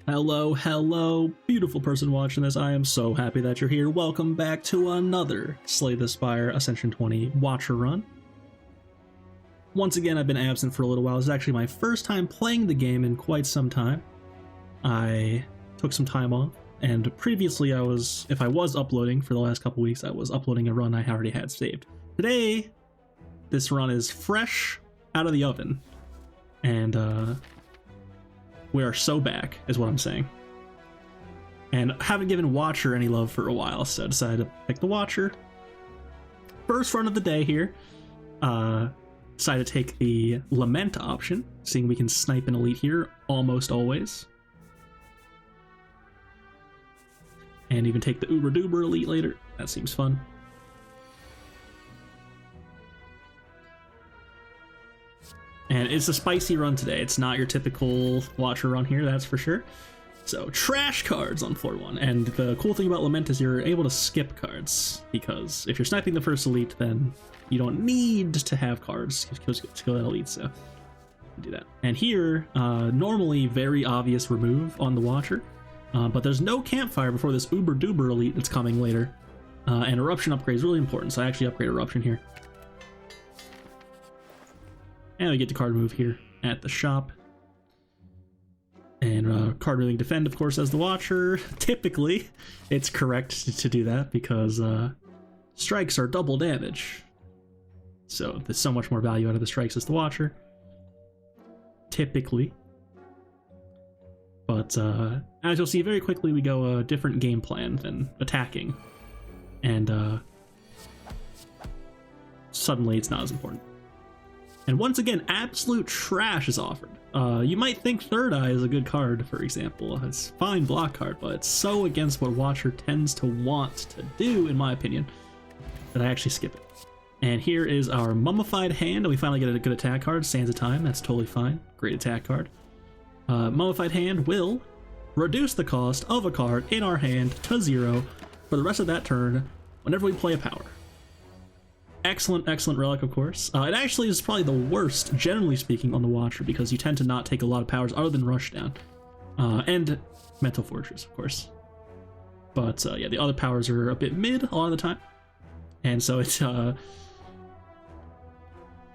Hello, hello, beautiful person watching this. I am so happy that you're here. Welcome back to another Slay the Spire Ascension 20 Watcher run. Once again, I've been absent for a little while. This is actually my first time playing the game in quite some time. I took some time off, and previously if I was uploading for the last couple weeks, I was uploading a run I already had saved. Today, this run is fresh out of the oven, and we are so back, is what I'm saying. And haven't given Watcher any love for a while, so I decided to pick the Watcher. First run of the day here. Decided to take the Lament option, seeing we can snipe an elite here almost always. And even take the Uber Duber elite later. That seems fun. And it's a spicy run today. It's not your typical Watcher run here, that's for sure. So, trash cards on floor 1. And the cool thing about Lament is you're able to skip cards, because if you're sniping the first elite, then you don't need to have cards to kill that elite, so do that. And here, normally very obvious remove on the Watcher, but there's no campfire before this Uber Duber elite that's coming later. And Eruption upgrade is really important, so I actually upgrade Eruption here. And we get to card move here at the shop. And card moving defend, of course, as the Watcher. Typically, it's correct to do that because strikes are double damage. So there's so much more value out of the strikes as the Watcher. Typically. But as you'll see very quickly, we go a different game plan than attacking. And suddenly it's not as important. And once again, absolute trash is offered. You might think Third Eye is a good card, for example. It's a fine block card, but it's so against what Watcher tends to want to do, in my opinion, that I actually skip it. And here is our Mummified Hand, and we finally get a good attack card, Sands of Time. That's totally fine. Great attack card. Mummified Hand will reduce the cost of a card in our hand to 0 for the rest of that turn whenever we play a power. Excellent, excellent relic, of course. It actually is probably the worst, generally speaking, on the Watcher, because you tend to not take a lot of powers other than Rushdown. And Mental Fortress, of course. But yeah, the other powers are a bit mid a lot of the time. And so it's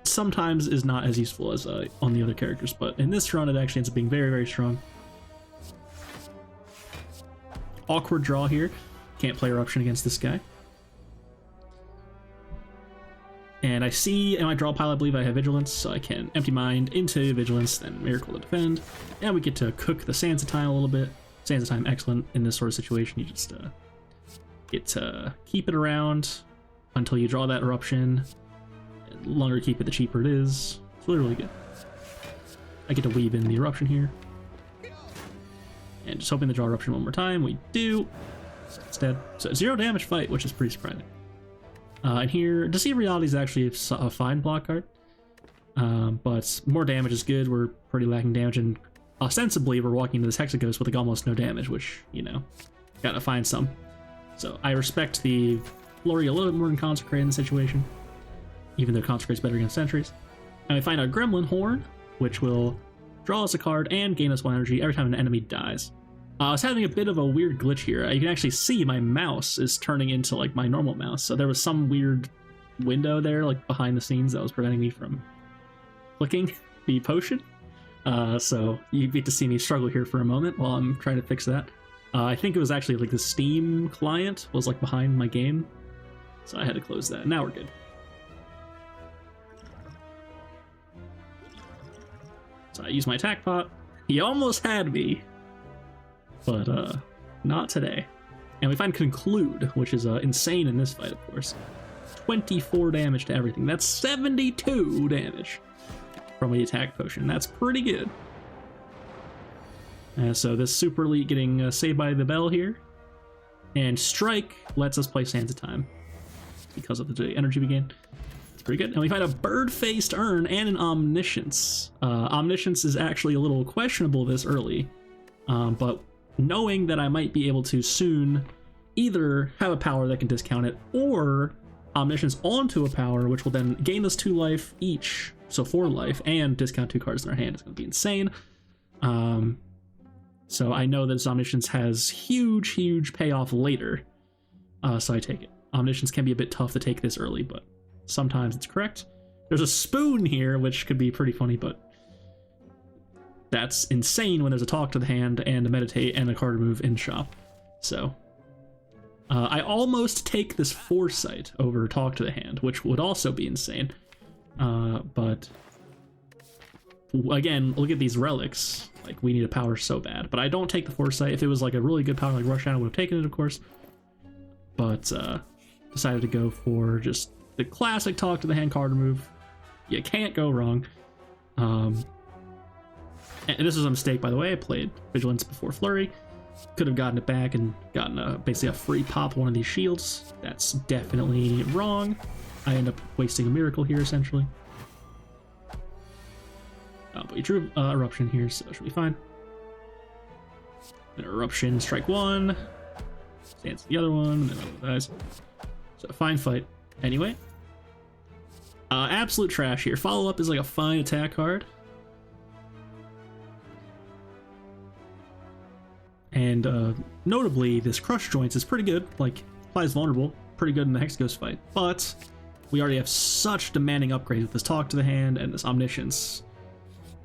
sometimes is not as useful as on the other characters. But in this run, it actually ends up being very, very strong. Awkward draw here. Can't play Eruption against this guy. And I see in my draw pile, I believe I have Vigilance, so I can Empty Mind into Vigilance, then Miracle to defend. And we get to cook the Sands of Time a little bit. Sands of Time, excellent in this sort of situation. You just get to keep it around until you draw that Eruption. And the longer you keep it, the cheaper it is. It's really, really good. I get to weave in the Eruption here. And just hoping to draw Eruption one more time. We do. It's dead. So 0 damage fight, which is pretty surprising. And here, Deceive Reality is actually a fine block card, but more damage is good. We're pretty lacking damage, and ostensibly we're walking into this Hexaghost with like almost no damage, which, you know, gotta find some. So I respect the Flurry a little bit more than Consecrate in the situation, even though Consecrate's better against Sentries. And we find our Gremlin Horn, which will draw us a card and gain us 1 energy every time an enemy dies. I was having a bit of a weird glitch here. You can actually see my mouse is turning into like my normal mouse. So there was some weird window there, like behind the scenes, that was preventing me from clicking the potion. So you get to see me struggle here for a moment while I'm trying to fix that. I think it was actually like the Steam client was like behind my game. So I had to close that. Now we're good. So I use my attack pot. He almost had me. But not today. And we find Conclude, which is insane in this fight, of course. 24 damage to everything. That's 72 damage from the attack potion. That's pretty good. So this Super Elite getting Saved by the Bell here. And Strike lets us play Sands of Time because of the energy we gain. It's pretty good. And we find a Bird-Faced Urn and an Omniscience. Omniscience is actually a little questionable this early, but knowing that I might be able to soon either have a power that can discount it, or Omniscience onto a power, which will then gain us 2 life each, so 4 life, and discount 2 cards in our hand. It's going to be insane. So I know that Omniscience has huge payoff later. So I take it. Omniscience can be a bit tough to take this early, but sometimes it's correct. There's a spoon here, which could be pretty funny, but that's insane when there's a talk to the hand and a meditate and a card remove in shop. So I almost take this foresight over talk to the hand, which would also be insane. But again, look at these relics. Like, we need a power so bad, but I don't take the foresight. If it was like a really good power like Rush Out, I would have taken it, of course. But decided to go for just the classic talk to the hand card remove. You can't go wrong. And this was a mistake, by the way. I played Vigilance before Flurry. Could have gotten it back and gotten basically a free pop one of these shields. That's definitely wrong. I end up wasting a miracle here, essentially. But you drew Eruption here, so it should be fine. An Eruption, strike one. Stands the other one, and then other dies. So, fine fight. Anyway. Absolute trash here. Follow-up is like a fine attack card. And notably, this Crush Joints is pretty good. Like, applies vulnerable. Pretty good in the Hexaghost fight. But we already have such demanding upgrades with this Talk to the Hand and this Omniscience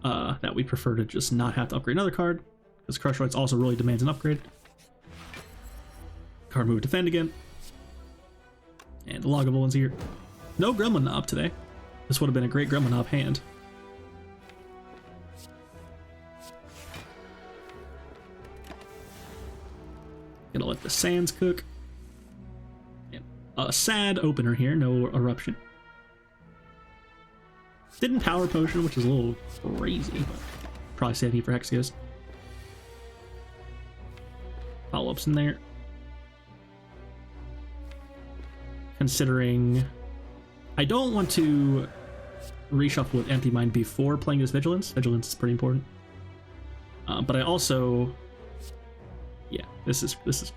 that we prefer to just not have to upgrade another card. Because Crush Joints also really demands an upgrade. Card move, defend again. And the Log of One's here. No Gremlin Knob today. This would have been a great Gremlin Knob hand. Gonna let the sands cook. And a sad opener here, no Eruption. Didn't Power Potion, which is a little crazy, but probably saving for Hexaghost. Follow-ups in there. Considering I don't want to reshuffle with Empty Mind before playing this Vigilance. Vigilance is pretty important. But I also, yeah, this is good.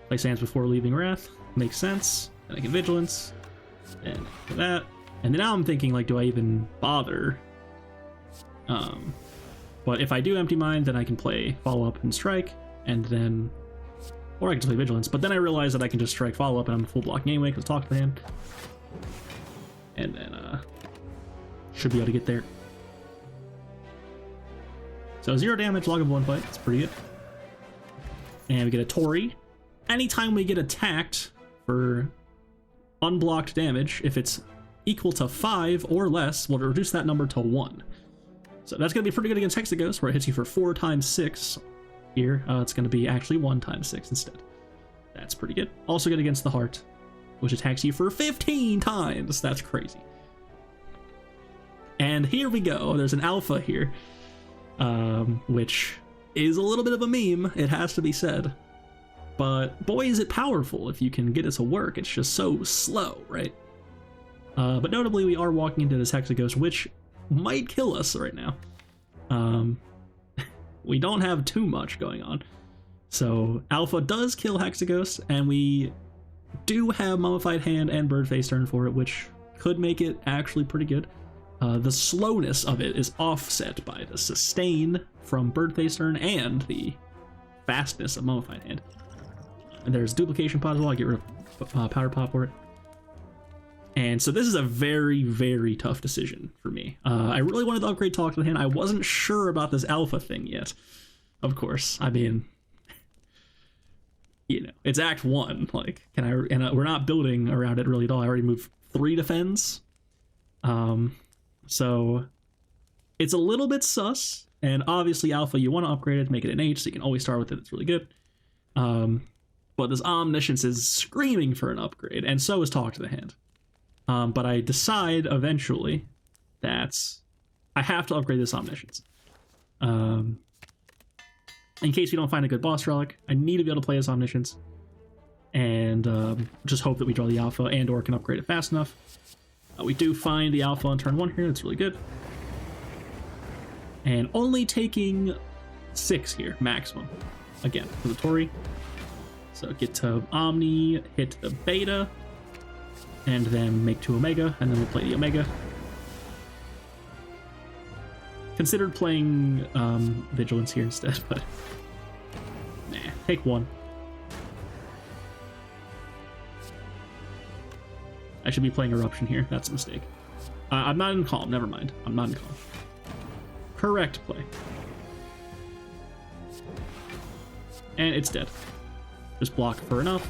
Play Sands before leaving Wrath, makes sense. And I can Vigilance, and that. And then now I'm thinking, like, do I even bother? But if I do Empty Mind, then I can play Follow Up and Strike, and then, or I can just play Vigilance. But then I realize that I can just Strike Follow Up, and I'm full blocking anyway because Talk to the Hand. And then should be able to get there. So 0 damage, Log of One fight. It's pretty good. And we get a Tori. Anytime we get attacked for unblocked damage, if it's equal to 5 or less, we'll reduce that number to 1. So that's going to be pretty good against Hexaghost, where it hits you for 4 times 6. Here, it's going to be actually 1 times 6 instead. That's pretty good. Also good against the Heart, which attacks you for 15 times. That's crazy. And here we go. There's an alpha here, which is a little bit of a meme, it has to be said. But boy, is it powerful if you can get it to work. It's just so slow, right? But notably, we are walking into this Hexaghost, which might kill us right now. We don't have too much going on. So Alpha does kill Hexaghost, and we do have Mummified Hand and Birdface turn for it, which could make it actually pretty good. The slowness of it is offset by the sustain from Birdface turn and the fastness of Mummified Hand. And there's Duplication Pot as well. I get rid of Power Pop for it. And so this is a very, very tough decision for me. I really wanted to upgrade Talk to the Hand. I wasn't sure about this Alpha thing yet. Of course, I mean, you know, it's Act 1. Like, can I? And we're not building around it really at all. I already moved 3 defends. So it's a little bit sus. And obviously, Alpha, you want to upgrade it to make it an H, so you can always start with it. It's really good. But this Omniscience is screaming for an upgrade, and so is Talk to the Hand. But I decide eventually that I have to upgrade this Omniscience. In case we don't find a good boss relic, I need to be able to play this Omniscience. And just hope that we draw the Alpha and or can upgrade it fast enough. We do find the Alpha on turn 1 here, that's really good. And only taking 6 here, maximum. Again, for the Tori. So get to Omni, hit the Beta, and then make 2 Omega, and then we'll play the Omega. Considered playing Vigilance here instead, but nah, take one. I should be playing Eruption here. That's a mistake. I'm not in Calm. Never mind. I'm not in Calm. Correct play. And it's dead. Just block for enough.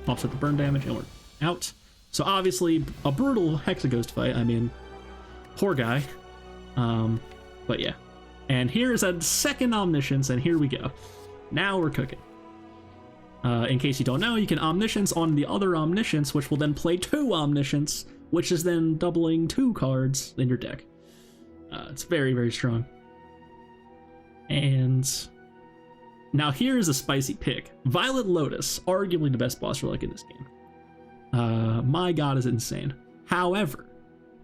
Offset the burn damage, and we're out. So obviously, a brutal Hexaghost fight. I mean, poor guy. But yeah. And here's a second Omniscience, and here we go. Now we're cooking. In case you don't know, you can Omniscience on the other Omniscience, which will then play 2 Omniscience, which is then doubling 2 cards in your deck. It's very, very strong. And now here's a spicy pick. Violet Lotus, arguably the best boss relic in this game. My god, is insane. However,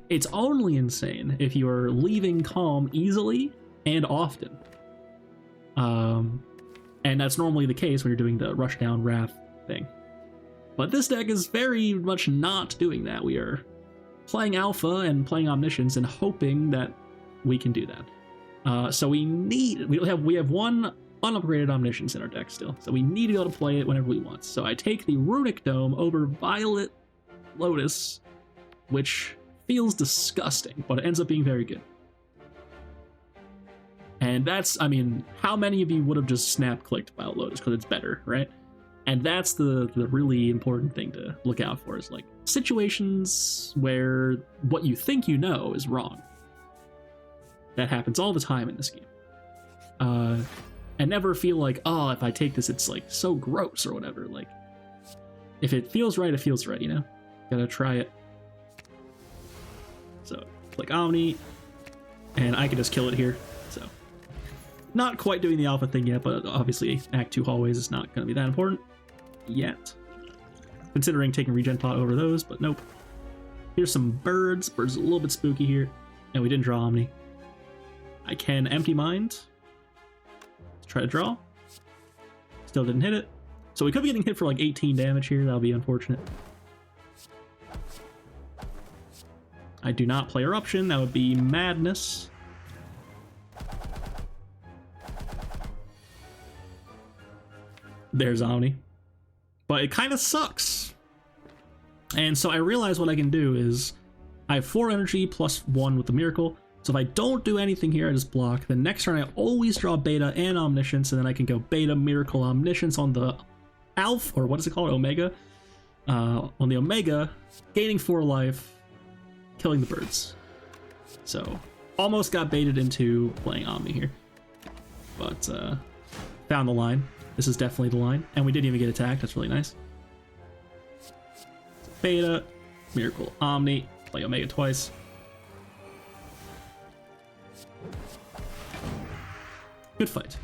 it's only insane if you are leaving Calm easily and often. And that's normally the case when you're doing the Rushdown Wrath thing. But this deck is very much not doing that. We are playing Alpha and playing Omniscience and hoping that we can do that. So we have one unupgraded Omniscience in our deck still. So we need to be able to play it whenever we want. So I take the Runic Dome over Violet Lotus, which feels disgusting, but it ends up being very good. And that's, I mean, how many of you would have just snap-clicked Violet Lotus because it's better, right? And that's the really important thing to look out for, is like situations where what you think you know is wrong. That happens all the time in this game. And never feel like, oh, if I take this, it's like so gross or whatever. Like, if it feels right, it feels right, you know? Gotta try it. So, click Omni, and I can just kill it here. So, not quite doing the Alpha thing yet, but obviously Act 2 hallways is not going to be that important yet. Considering taking Regen Pot over those, but nope. Here's some birds. Birds are a little bit spooky here, and we didn't draw Omni. I can Empty Mind. Let's try to draw. Still didn't hit it. So we could be getting hit for like 18 damage here. That'll be unfortunate. I do not play Eruption. That would be madness. There's Omni. But it kind of sucks. And so I realize what I can do is I have 4 energy plus 1 with the Miracle. So if I don't do anything here, I just block. The next turn I always draw Beta and Omniscience, and then I can go Beta, Miracle, Omniscience on the Alpha, or what is it called? Omega. On the Omega, gaining 4 life, killing the birds. So almost got baited into playing Omni here. But found the line. This is definitely the line. And we didn't even get attacked. That's really nice. Beta, Miracle, Omni, play Omega twice. Good fight.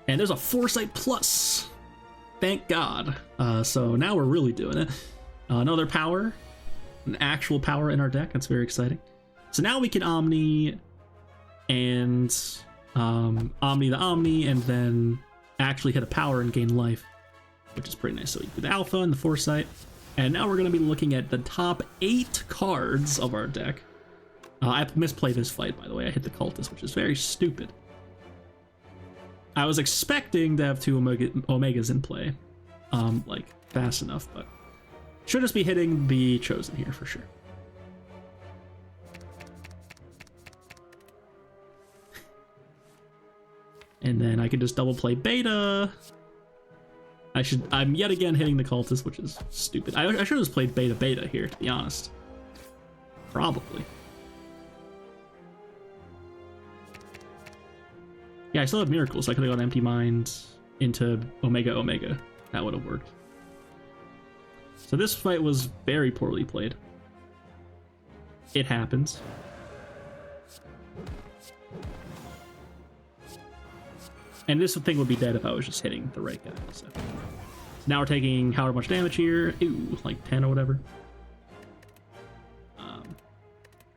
And there's a Foresight Plus. Thank God. So now we're really doing it. Another power. An actual power in our deck. That's very exciting. So now we can Omni and Omni the Omni, and then actually hit a power and gain life, which is pretty nice. So we do the Alpha and the Foresight. And now we're going to be looking at the top 8 cards of our deck. I misplayed this fight, by the way. I hit the Cultist, which is very stupid. I was expecting to have 2 Omegas in play, like, fast enough, but should just be hitting the Chosen here for sure. And then I can just double play Beta. I'm yet again hitting the Cultist, which is stupid. I should have just played Beta here, to be honest. Probably. Yeah, I still have Miracles, so I could have gone Empty Mind into Omega. That would have worked. So this fight was very poorly played. It happens. And this thing would be dead if I was just hitting the right guy. So now we're taking however much damage here. Ooh, like 10 or whatever.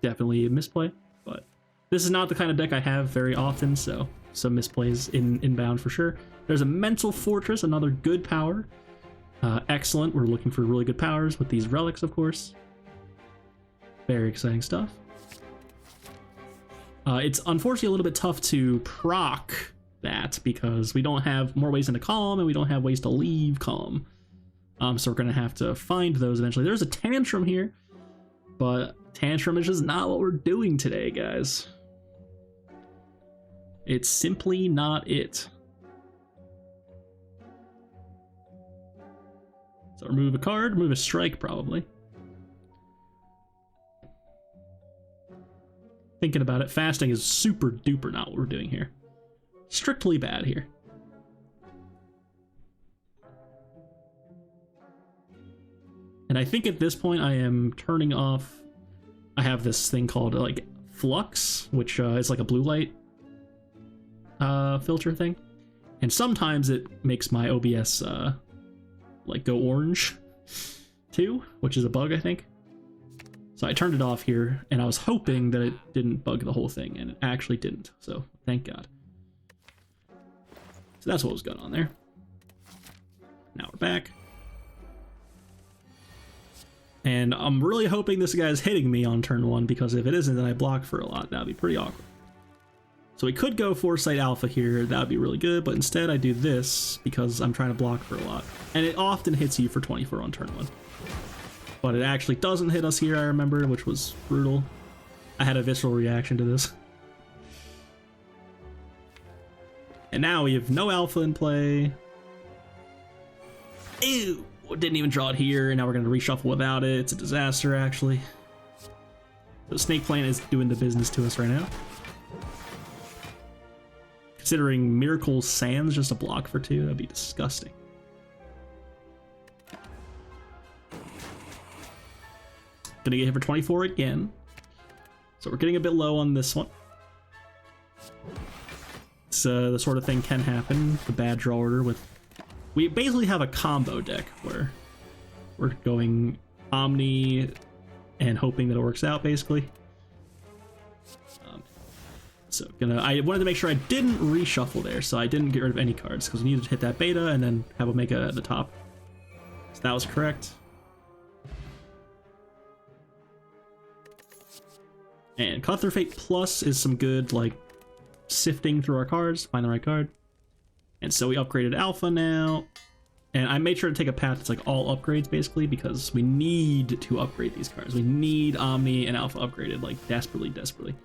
Definitely a misplay, but this is not the kind of deck I have very often, so some misplays inbound for sure. There's a Mental Fortress, another good power. Excellent. We're looking for really good powers with these relics, of course. Very exciting stuff. It's unfortunately a little bit tough to proc that because we don't have more ways into calm and we don't have ways to leave calm. So we're gonna have to find those eventually. There's a tantrum here, but tantrum is just not what we're doing today, guys. It's simply not it. So remove a card, remove a strike probably. Thinking about it, fasting is super duper not what we're doing here. Strictly bad here. And I think at this point I am turning off. I have this thing called like flux, which is like a blue light filter thing. And sometimes it makes my OBS like go orange too, which is a bug, I think. So I turned it off here, and I was hoping that it didn't bug the whole thing, and it actually didn't, so thank God. So that's what was going on there. Now we're back. And I'm really hoping this guy's hitting me on turn 1, because if it isn't, then I block for a lot. That would be pretty awkward. So we could go Foresight Alpha here, that would be really good, but instead I do this, because I'm trying to block for a lot. And it often hits you for 24 on turn 1. But it actually doesn't hit us here, I remember, which was brutal. I had a visceral reaction to this. And now we have no alpha in play. Ew! Didn't even draw it here, and now we're going to reshuffle without it. It's a disaster, actually. The Snake Plant is doing the business to us right now. Considering Miracle Sands just a block for 2, that'd be disgusting. Gonna get hit for 24 again. So we're getting a bit low on this one. It's the sort of thing can happen. The bad draw order with... We basically have a combo deck where we're going Omni and hoping that it works out, basically. I wanted to make sure I didn't reshuffle there, so I didn't get rid of any cards, because we needed to hit that beta and then have Omega at the top. So that was correct. And Cut Through Fate Plus is some good, like, sifting through our cards to find the right card. And so we upgraded Alpha now. And I made sure to take a path that's like all upgrades, basically, because we need to upgrade these cards. We need Omni and Alpha upgraded, like, desperately, desperately.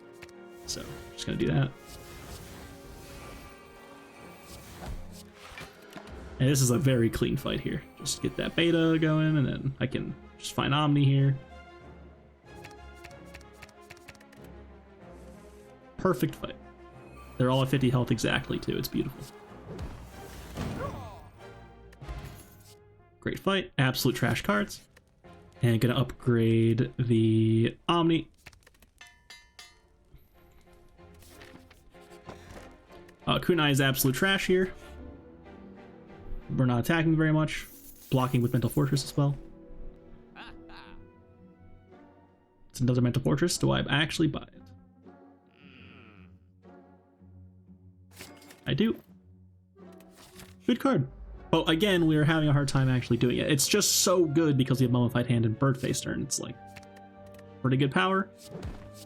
So, just gonna do that. And this is a very clean fight here. Just get that beta going, and then I can just find Omni here. Perfect fight. They're all at 50 health exactly, too. It's beautiful. Great fight. Absolute trash cards. And gonna upgrade the Omni. Kunai is absolute trash here. We're not attacking very much. Blocking with Mental Fortress as well. It's another Mental Fortress. Do I actually buy it? I do. Good card. But again, we are having a hard time actually doing it. It's just so good because we have Mummified Hand and Birdface turn. It's like pretty good power.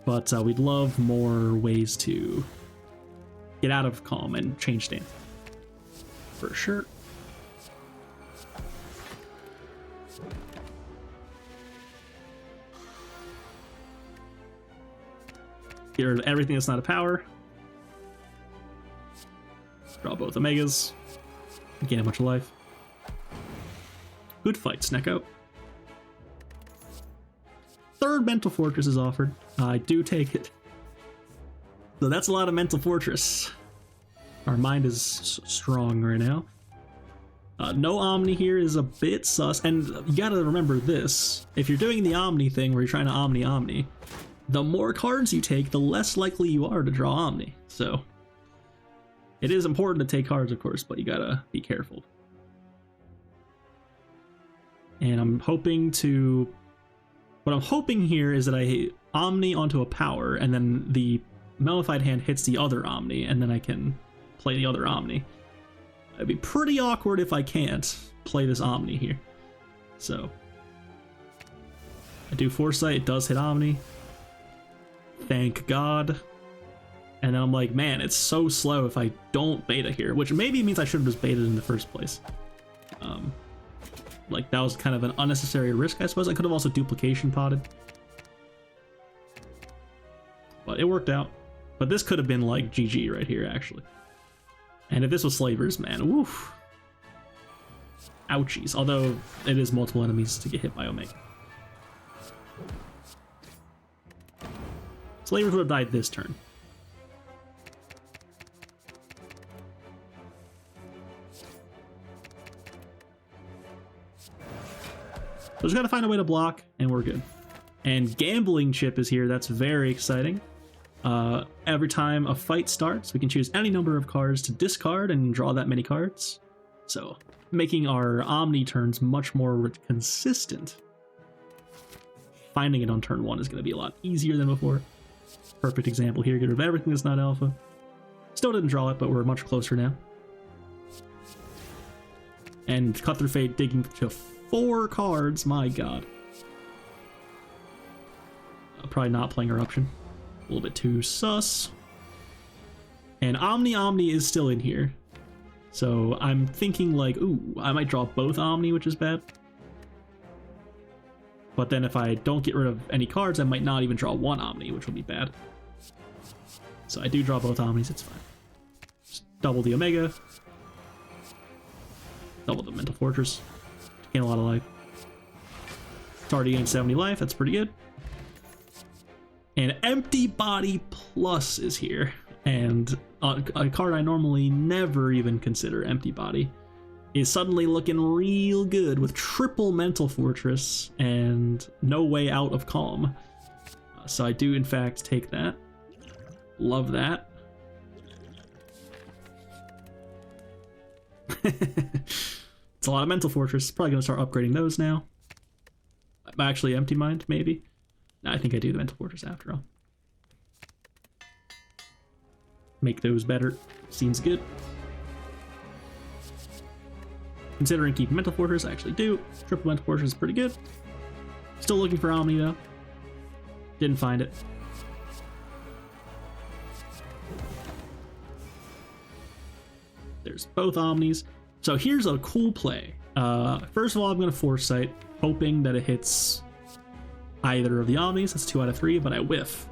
But we'd love more ways to get out of calm and change stance. For sure. Get rid of everything that's not a power. Draw both Omegas. Gain a bunch of life. Good fight, Snecko. Third Mental Fortress is offered. I do take it. So that's a lot of Mental Fortress. Our mind is strong right now. No Omni here is a bit sus. And you gotta remember this. If you're doing the Omni thing where you're trying to Omni, the more cards you take, the less likely you are to draw Omni. So it is important to take cards, of course, but you gotta be careful. And I'm hoping to... What I'm hoping here is that I Omni onto a power, and then the Mummified Hand hits the other Omni, and then I can play the other Omni. It'd be pretty awkward if I can't play this Omni here. So I do Foresight, it does hit Omni. Thank God. And then I'm like, man, it's so slow if I don't beta here, which maybe means I should have just baited in the first place. Like, that was kind of an unnecessary risk, I suppose. I could have also duplication potted. But it worked out. But this could have been, like, GG right here, actually. And if this was Slavers, man, woof. Ouchies. Although, it is multiple enemies to get hit by Omega. Slavers would have died this turn. So just gotta find a way to block, and we're good. And Gambling Chip is here. That's very exciting. Every time a fight starts, we can choose any number of cards to discard and draw that many cards. So, making our Omni turns much more consistent. Finding it on turn 1 is going to be a lot easier than before. Perfect example here. Get rid of everything that's not alpha. Still didn't draw it, but we're much closer now. And Cut Through Fate digging to 4 cards, my god. Probably not playing Eruption. A little bit too sus. And Omni is still in here. So I'm thinking like, ooh, I might draw both Omni, which is bad. But then if I don't get rid of any cards, I might not even draw 1 Omni, which will be bad. So I do draw both Omnis, it's fine. Just double the Omega. Double the Mental Fortress. Gain a lot of life. It's already getting 70 life, that's pretty good. And Empty Body Plus is here. And a card I normally never even consider, Empty Body, is suddenly looking real good with triple Mental Fortress and no way out of Calm. So I do in fact take that. Love that. It's a lot of Mental Fortress. Probably going to start upgrading those now. Actually, Empty Mind, maybe. No, I think I do the Mental Fortress after all. Make those better. Seems good. Considering keeping Mental Fortress, I actually do. Triple Mental Fortress is pretty good. Still looking for Omni though. Didn't find it. There's both Omnis. So here's a cool play. First of all, I'm going to Foresight, hoping that it hits either of the Omnis. That's 2 out of 3, but I whiff.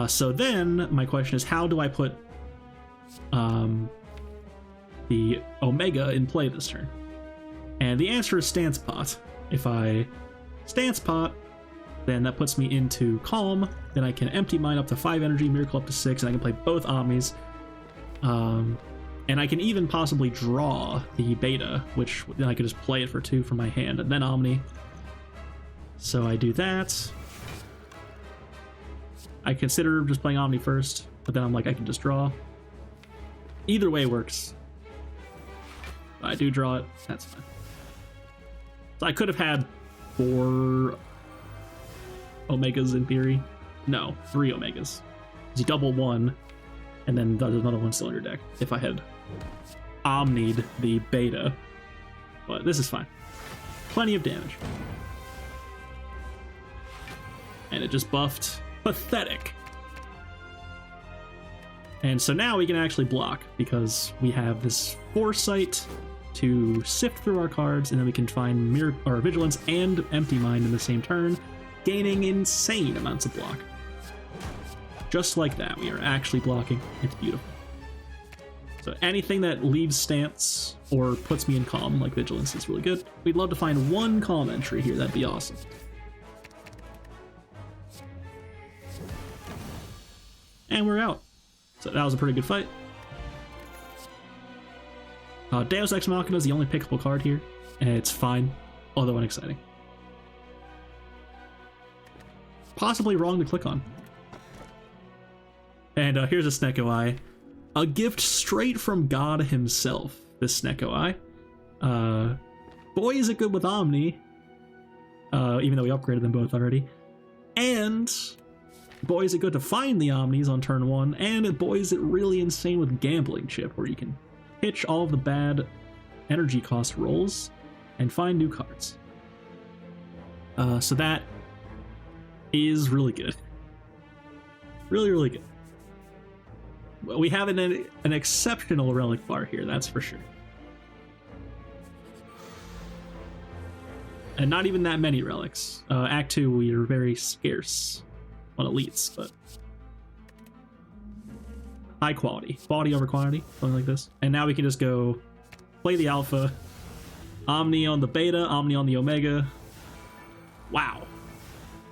So then my question is, how do I put the Omega in play this turn? And the answer is Stance Pot. If I Stance Pot, then that puts me into Calm. Then I can Empty Mind up to 5 energy, Miracle up to 6, and I can play both Omnis. And I can even possibly draw the Beta, which then I could just play it for 2 from my hand, and then Omni. So I do that. I consider just playing Omni first, but then I'm like, I can just draw. Either way works. I do draw it, that's fine. So I could have had 4 Omegas in theory. No, 3 Omegas. You double 1, and then there's another one still in your deck if I had Omni'd the Beta. But this is fine. Plenty of damage. And it just buffed Pathetic. And so now we can actually block because we have this Foresight to sift through our cards, and then we can find Vigilance and Empty Mind in the same turn, gaining insane amounts of block. Just like that, we are actually blocking. It's beautiful. So anything that leaves Stance or puts me in Calm, like Vigilance, is really good. We'd love to find 1 Calm entry here. That'd be awesome. And we're out. So that was a pretty good fight. Deus Ex Machina is the only pickable card here, and it's fine, although unexciting. Possibly wrong to click on. And here's a Snecko Eye. A gift straight from God himself, this Snecko Eye. Boy, is it good with Omni, even though we upgraded them both already. And boy, is it good to find the Omnis on turn 1, and boy, is it really insane with Gambling Chip, where you can pitch all of the bad energy cost rolls and find new cards. So that is really good. Really, really good. We have an exceptional relic bar here, that's for sure. And not even that many relics. Act 2, we are very scarce on elites, but high quality. Quality over quantity, something like this. And now we can just go play the alpha, Omni on the beta, Omni on the omega. Wow.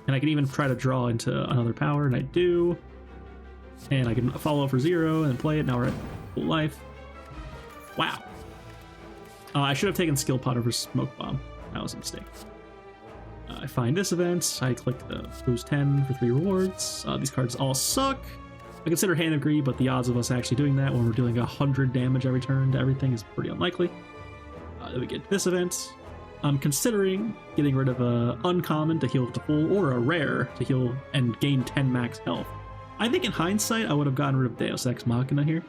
And I can even try to draw into another power, and I do. And I can follow for 0 and play it. Now we're at full life. Wow. I should have taken skill pot over smoke bomb. That was a mistake. I find this event. I click the lose 10 for 3 rewards. These cards all suck. I consider Hand of Greed, but the odds of us actually doing that when we're dealing 100 damage every turn to everything is pretty unlikely. Then we get this event. I'm considering getting rid of a uncommon to heal to full or a rare to heal and gain 10 max health. I think in hindsight, I would have gotten rid of Deus Ex Machina here.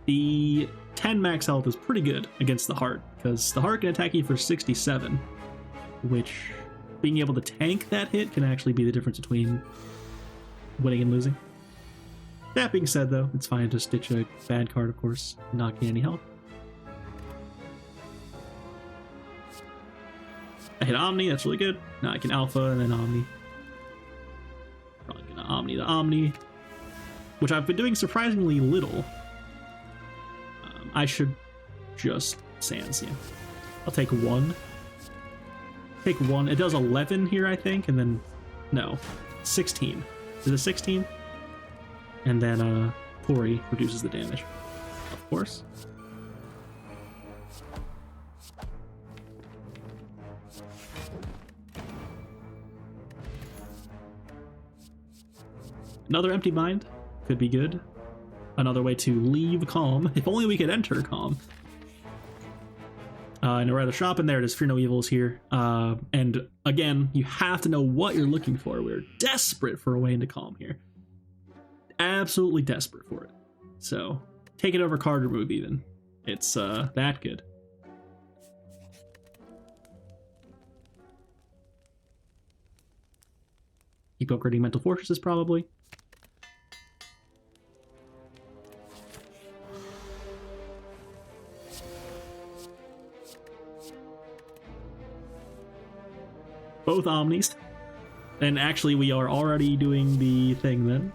The 10 max health is pretty good against the Heart, because the Heart can attack you for 67, which being able to tank that hit can actually be the difference between winning and losing. That being said, though, it's fine to stitch a bad card, of course, not gain any health. I hit Omni, that's really good. Now I can Alpha and then Omni. Probably gonna Omni the Omni, which I've been doing surprisingly little. I should just Sands, yeah. I'll take 1. Take 1. It does 11 here, I think, and then no, 16. Is it 16? And then Pori reduces the damage, of course. Another Empty Mind could be good. Another way to leave Calm. If only we could enter Calm. And I'd rather shop in there. It is Fear No Evil is here. And again, you have to know what you're looking for. We're desperate for a way into Calm here. Absolutely desperate for it. So take it over card remove even. It's that good. Keep upgrading Mental Fortresses probably. Both Omnis. And actually we are already doing the thing then.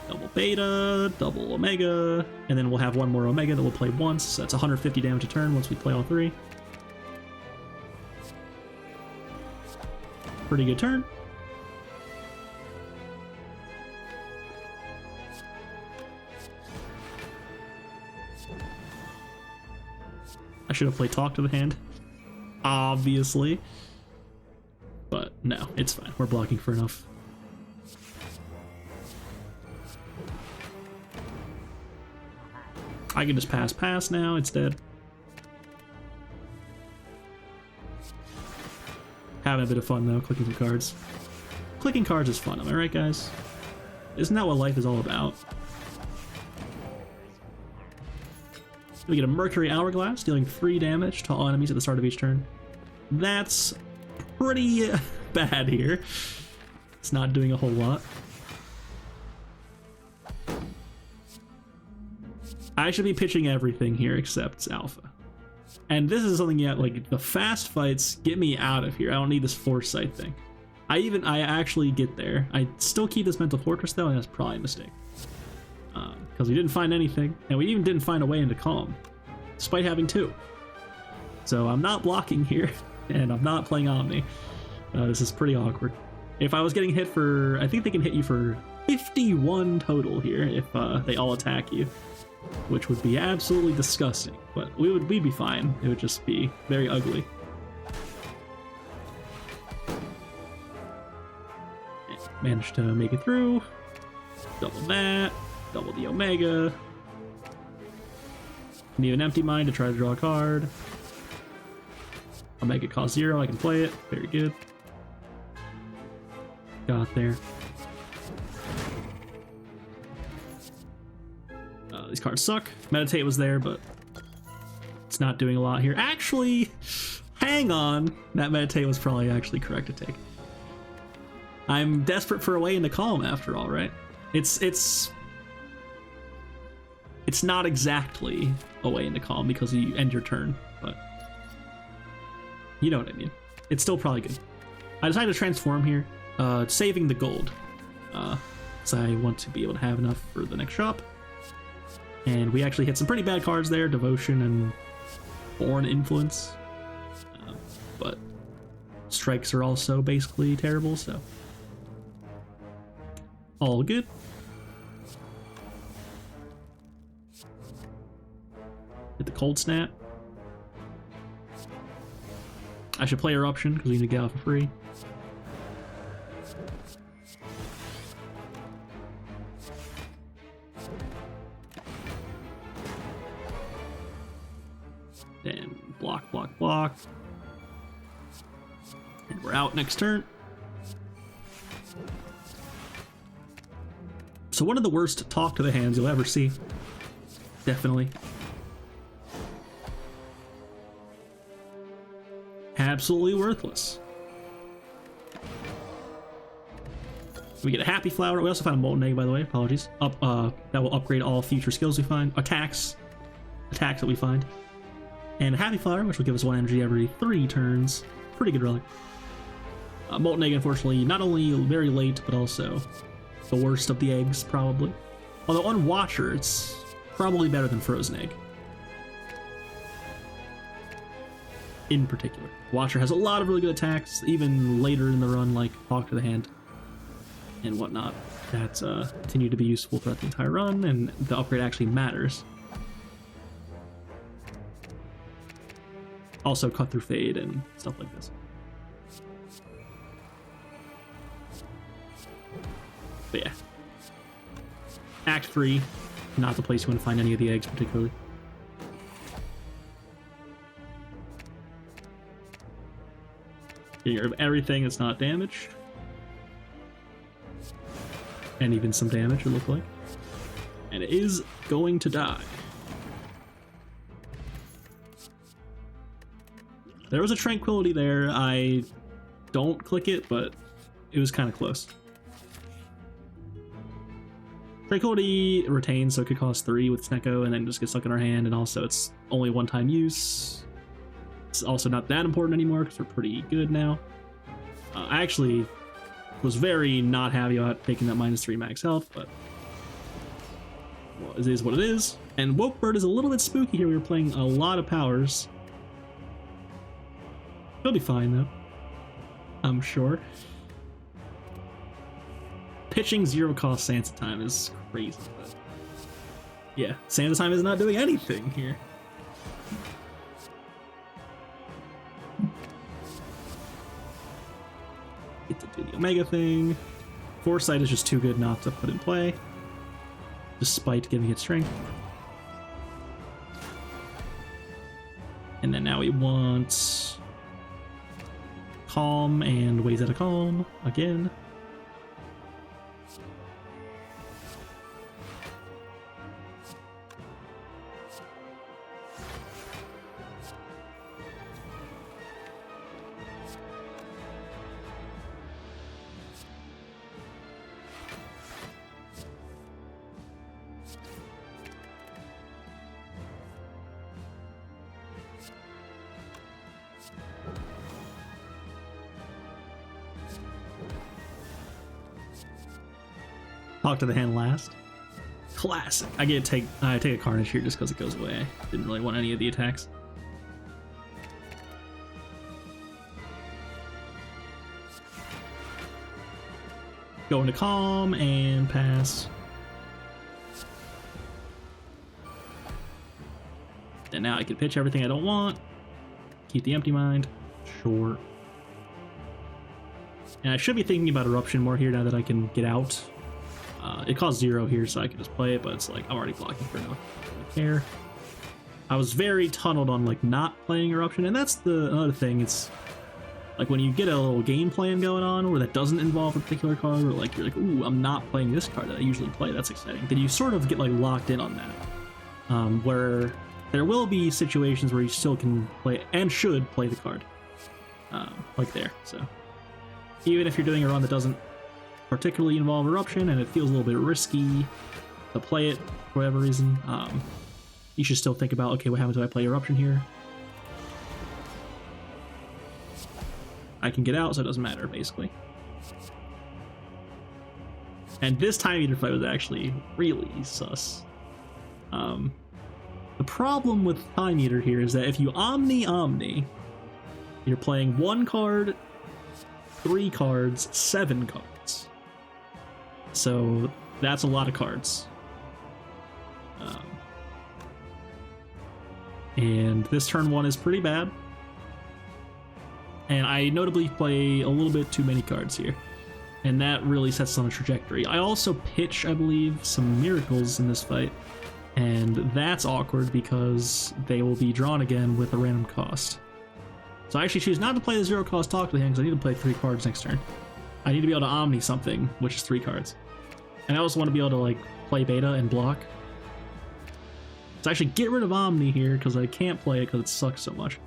Double Beta, double Omega, and then we'll have one more Omega that we'll play once. So that's 150 damage a turn once we play all 3. Pretty good turn. I should have played Talk to the Hand. Obviously. But no, it's fine. We're blocking for enough. I can just pass now. It's dead. Having a bit of fun though, clicking some cards. Clicking cards is fun, am I right, guys? Isn't that what life is all about? We get a Mercury Hourglass, dealing 3 damage to all enemies at the start of each turn. That's pretty bad here. It's not doing a whole lot. I should be pitching everything here except Alpha. And this is something yet, like, the fast fights get me out of here. I don't need this Foresight thing. I actually get there. I still keep this Mental Fortress though, and that's probably a mistake. Because we didn't find anything, and we even didn't find a way into Calm, despite having 2. So I'm not blocking here, and I'm not playing Omni. This is pretty awkward. If I was getting hit for, I think they can hit you for 51 total here if they all attack you, which would be absolutely disgusting. But we'd be fine. It would just be very ugly. Managed to make it through. Double that. Double the Omega. Need an Empty Mind to try to draw a card. Omega cost 0, I can play it. Very good. Got there. These cards suck. Meditate was there, but it's not doing a lot here. Actually, hang on. That Meditate was probably actually correct to take. I'm desperate for a way into calm after all, right? It's not exactly a way into calm because you end your turn, but you know what I mean. It's still probably good. I decided to transform here, saving the gold, so I want to be able to have enough for the next shop. And we actually hit some pretty bad cards there, Devotion and Foreign Influence, but strikes are also basically terrible, so all good. Hit the Cold Snap. I should play Eruption because we need to get out for free. Then block, block, block. And we're out next turn. So one of the worst talk to the hands you'll ever see. Definitely. Absolutely worthless. We get a Happy Flower. We also found a Molten Egg, by the way. Apologies. That will upgrade all future skills we find. Attacks that we find. And a Happy Flower, which will give us 1 energy every 3 turns. Pretty good relic. Molten Egg, unfortunately, not only very late, but also the worst of the eggs, probably. Although on Watcher, it's probably better than Frozen Egg. In particular. Watcher has a lot of really good attacks, even later in the run, like Talk to the Hand and whatnot, that continue to be useful throughout the entire run, and the upgrade actually matters. Also Cut Through Fade and stuff like this. But yeah. Act 3, not the place you want to find any of the eggs particularly. Getting rid of everything that's not damaged. And even some damage, it looked like. And it is going to die. There was a Tranquility there. I don't click it, but it was kind of close. Tranquility retains, so it could cost 3 with Snecko and then just get stuck in our hand, and also it's only one-time use. It's also not that important anymore because we're pretty good now. I actually was very not happy about taking that -3 max health, but well, it is what it is. And Woke Bird is a little bit spooky here. We were playing a lot of powers. He'll be fine though, I'm sure. Pitching 0-cost Sansa Time is crazy, but yeah, Sansa Time is not doing anything here. Get to do the Omega thing. Foresight is just too good not to put in play, despite giving it strength. And then now we want Calm and Ways Out of Calm again. Talk to the Hand last. Classic. I take a Carnage here just because it goes away. Didn't really want any of the attacks. Go into Calm and pass. And now I can pitch everything I don't want. Keep the Empty Mind. Sure. And I should be thinking about Eruption more here now that I can get out. It costs 0 here, so I can just play it, but it's like I'm already blocking for now. I don't care. I was very tunneled on like not playing Eruption, and that's another thing. It's like when you get a little game plan going on where that doesn't involve a particular card, or like you're like, ooh, I'm not playing this card that I usually play. That's exciting. Then you sort of get like locked in on that, where there will be situations where you still can play and should play the card, like there. So even if you're doing a run that doesn't particularly involve Eruption, and it feels a little bit risky to play it for whatever reason. You should still think about, okay, what happens if I play Eruption here? I can get out, so it doesn't matter, basically. And this Time Eater fight was actually really sus. The problem with Time Eater here is that if you Omni, you're playing 1 card, 3 cards, 7 cards. So that's a lot of cards. And this turn 1 is pretty bad. And I notably play a little bit too many cards here. And that really sets on a trajectory. I also pitch, I believe, some miracles in this fight. And that's awkward because they will be drawn again with a random cost. So I actually choose not to play the 0 cost Talk to the hand because I need to play 3 cards next turn. I need to be able to Omni something, which is 3 cards. And I also want to be able to like play Beta and block. So actually get rid of Omni here because I can't play it because it sucks so much.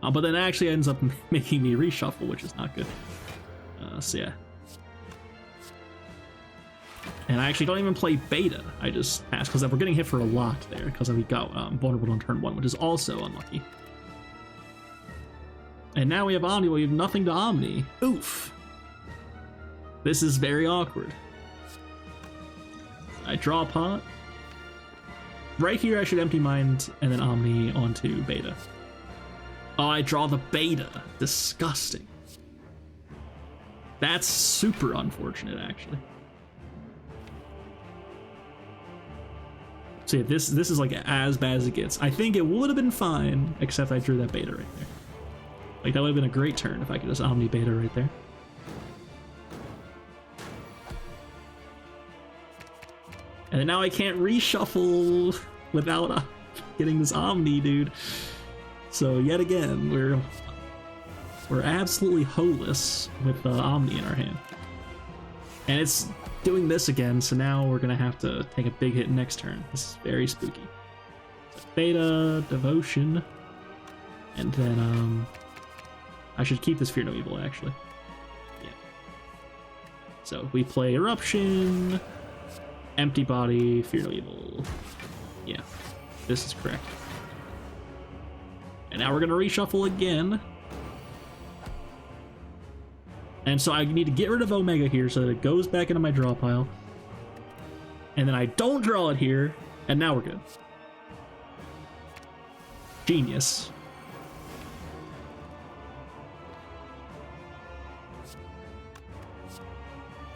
But then it actually ends up making me reshuffle, which is not good. So yeah. And I actually don't even play Beta. I just pass because we're getting hit for a lot there because we got vulnerable on turn 1, which is also unlucky. And now we have Omni, we have nothing to Omni. Oof. This is very awkward. I draw a pot. Right here I should Empty Mind and then Omni onto Beta. Oh, I draw the Beta. Disgusting. That's super unfortunate, actually. So yeah, this is like as bad as it gets. I think it would have been fine, except I drew that Beta right there. Like, that would have been a great turn if I could just Omni Beta right there. And then now I can't reshuffle without getting this Omni, dude. So yet again, we're absolutely holeless with Omni in our hand. And it's doing this again, so now we're gonna have to take a big hit next turn. This is very spooky. So Beta, Devotion, and then I should keep this Fear No Evil, actually. Yeah. So we play Eruption, Empty Body, Fear No Evil. Yeah, this is correct. And now we're gonna reshuffle again. And so I need to get rid of Omega here so that it goes back into my draw pile. And then I don't draw it here, and now we're good. Genius.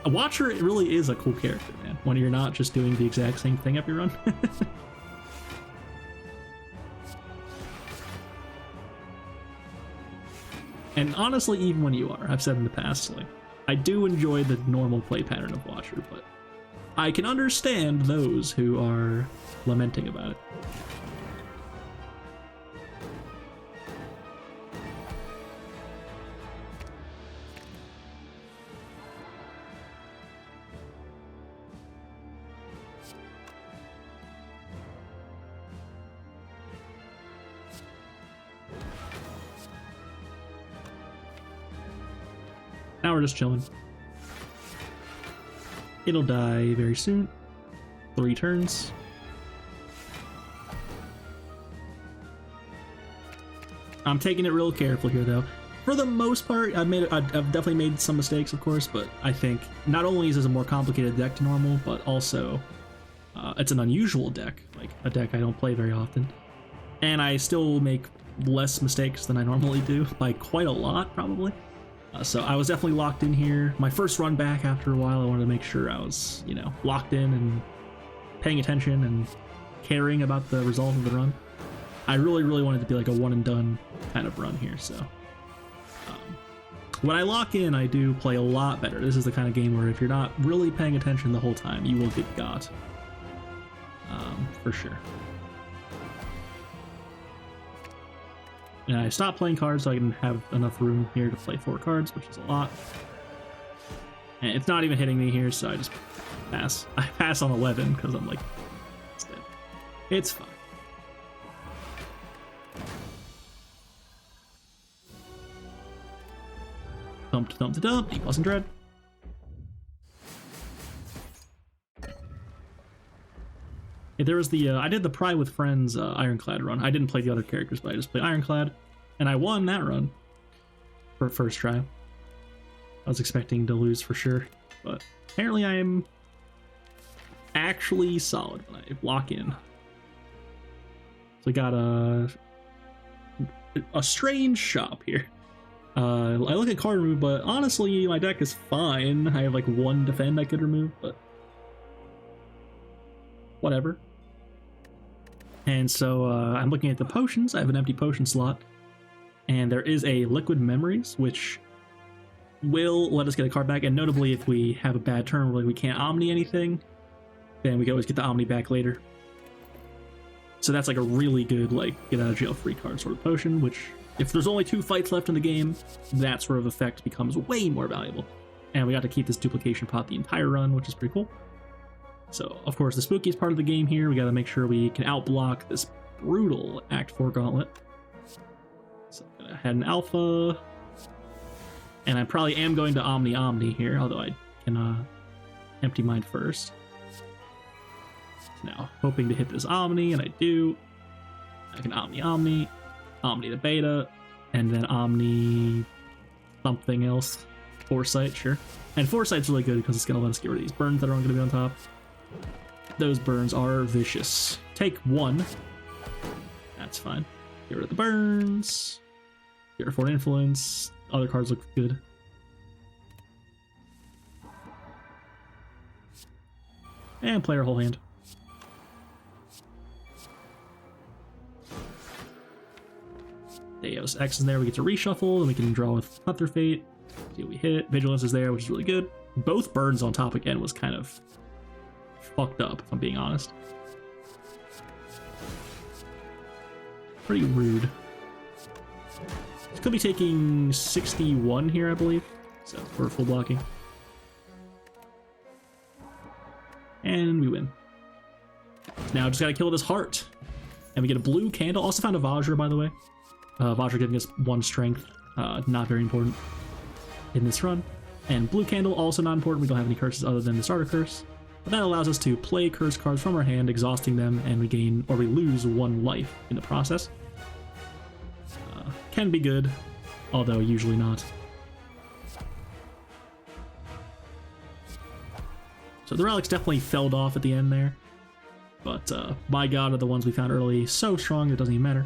A Watcher really is a cool character, man, when you're not just doing the exact same thing every run. And honestly, even when you are, I've said in the past, like, I do enjoy the normal play pattern of Watcher, but I can understand those who are lamenting about it. Now we're just chilling. It'll die very soon. 3 turns. I'm taking it real careful here, though. For the most part, I've definitely made some mistakes, of course, but I think not only is this a more complicated deck to normal, but also it's an unusual deck, like a deck I don't play very often. And I still make less mistakes than I normally do, by quite a lot, probably. So I was definitely locked in here. My first run back after a while, I wanted to make sure I was, you know, locked in and paying attention and caring about the result of the run. I really, really wanted to be like a one and done kind of run here, so. When I lock in, I do play a lot better. This is the kind of game where if you're not really paying attention the whole time, you will get got. For sure. And I stopped playing cards so I can have enough room here to play 4 cards, which is a lot. And it's not even hitting me here, so I just pass. I pass on 11 because I'm like, it's dead. It's fine. Thump to thump to dump, equals and dread. There was the I did the Pride with Friends Ironclad run. I didn't play the other characters, but I just played Ironclad, and I won that run for first try. I was expecting to lose for sure, but apparently I am actually solid when I lock in. So we got a strange shop here. I look at card remove, but honestly, my deck is fine. I have like one defend I could remove, but whatever. And so I'm looking at the potions. I have an empty potion slot, and there is a Liquid Memories, which will let us get a card back. And notably, if we have a bad turn where we can't Omni anything, then we can always get the Omni back later. So that's like a really good like get out of jail free card sort of potion, which if there's only 2 fights left in the game, that sort of effect becomes way more valuable. And we got to keep this duplication pot the entire run, which is pretty cool. So, of course, the spookiest part of the game here, we got to make sure we can outblock this brutal Act 4 gauntlet. So I'm going to head an Alpha, and I probably am going to Omni here, although I can Empty Mind first. Now, hoping to hit this Omni, and I do. I can Omni the Beta, and then Omni something else. Foresight, sure. And Foresight's really good because it's going to let us get rid of these burns that aren't going to be on top. Those burns are vicious. Take 1. That's fine. Get rid of the burns. Get rid of Foreign Influence. Other cards look good. And play our whole hand. Deus X is there. We get to reshuffle, and we can draw with Cut Their Fate. See what we hit. Vigilance is there, which is really good. Both burns on top again was kind of fucked up, if I'm being honest. Pretty rude. This could be taking 61 here, I believe. So we're full blocking. And we win. Now just gotta kill this heart. And we get a blue candle. Also found a Vajra, by the way. Vajra giving us 1 strength. Not very important in this run. And blue candle, also not important. We don't have any curses other than the starter curse. But that allows us to play curse cards from our hand, exhausting them, and we gain, or we lose 1 life in the process. Can be good, although usually not. So the relics definitely felled off at the end there. But by God, are the ones we found early so strong it doesn't even matter.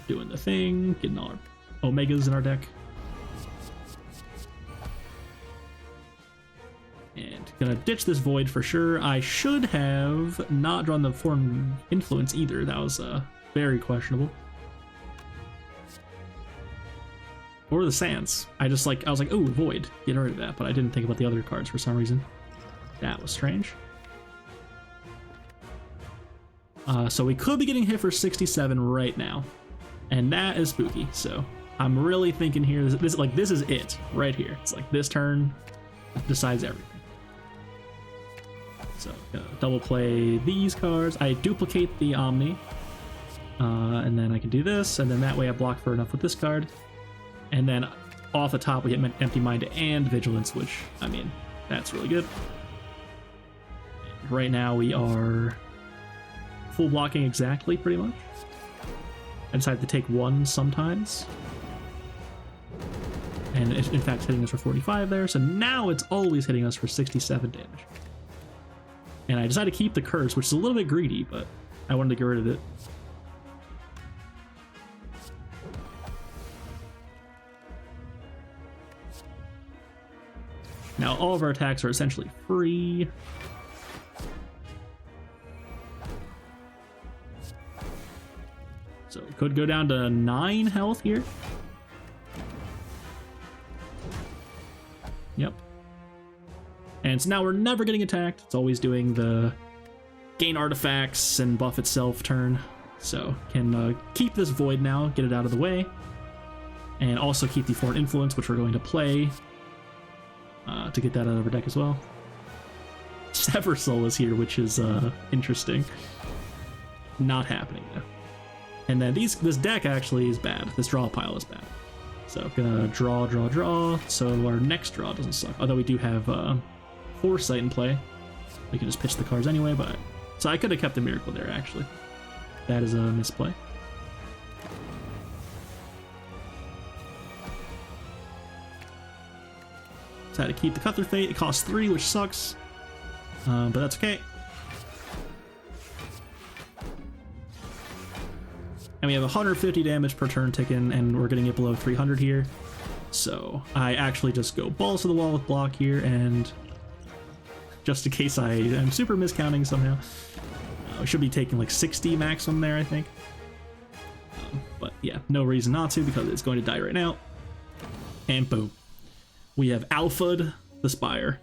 Doing the thing, getting all our Omegas in our deck. And gonna ditch this Void for sure. I should have not drawn the Foreign Influence either. That was very questionable. Or the Sands. I was like, oh, Void, get rid of that, but I didn't think about the other cards for some reason. That was strange. So we could be getting hit for 67 right now. And that is spooky, so I'm really thinking here, this is it, right here. It's like this turn decides everything. So, double play these cards. I duplicate the Omni, and then I can do this, and then that way I block for enough with this card. And then off the top we get Empty Mind and Vigilance, which, I mean, that's really good. And right now we are full blocking exactly, pretty much. I decided to take 1 sometimes. And it's in fact hitting us for 45 there, so now it's always hitting us for 67 damage. And I decided to keep the curse, which is a little bit greedy, but I wanted to get rid of it. Now all of our attacks are essentially free. So it could go down to 9 health here. Yep. And so now we're never getting attacked. It's always doing the gain artifacts and buff itself turn. So can keep this Void now, get it out of the way. And also keep the Foreign Influence, which we're going to play to get that out of our deck as well. Sever Soul is here, which is interesting. Not happening though. And then this deck actually is bad. This draw pile is bad. So gonna draw, so our next draw doesn't suck. Although we do have Foresight in play. We can just pitch the cards anyway, but... So I could have kept the Miracle there, actually. That is a misplay. So I had to keep the Cut Through Fate. It costs 3, which sucks. But that's okay. And we have 150 damage per turn taken, and we're getting it below 300 here. So I actually just go balls to the wall with block here, and just in case I'm super miscounting somehow, we should be taking like 60 maximum there, I think. But yeah, no reason not to, because it's going to die right now. And boom. We have Alpha'd the Spire.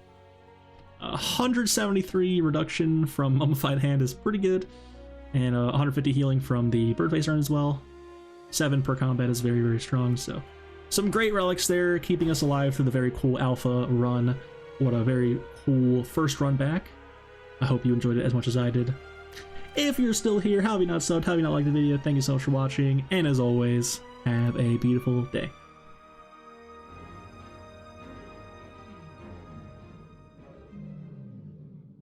173 reduction from Mummified Hand is pretty good. And 150 healing from the Birdface Urn as well. 7 per combat is very, very strong. So some great relics there, keeping us alive through the very cool alpha run. What a very cool first run back. I hope you enjoyed it as much as I did. If you're still here, how have you not subbed? How have you not liked the video? Thank you so much for watching. And as always, have a beautiful day.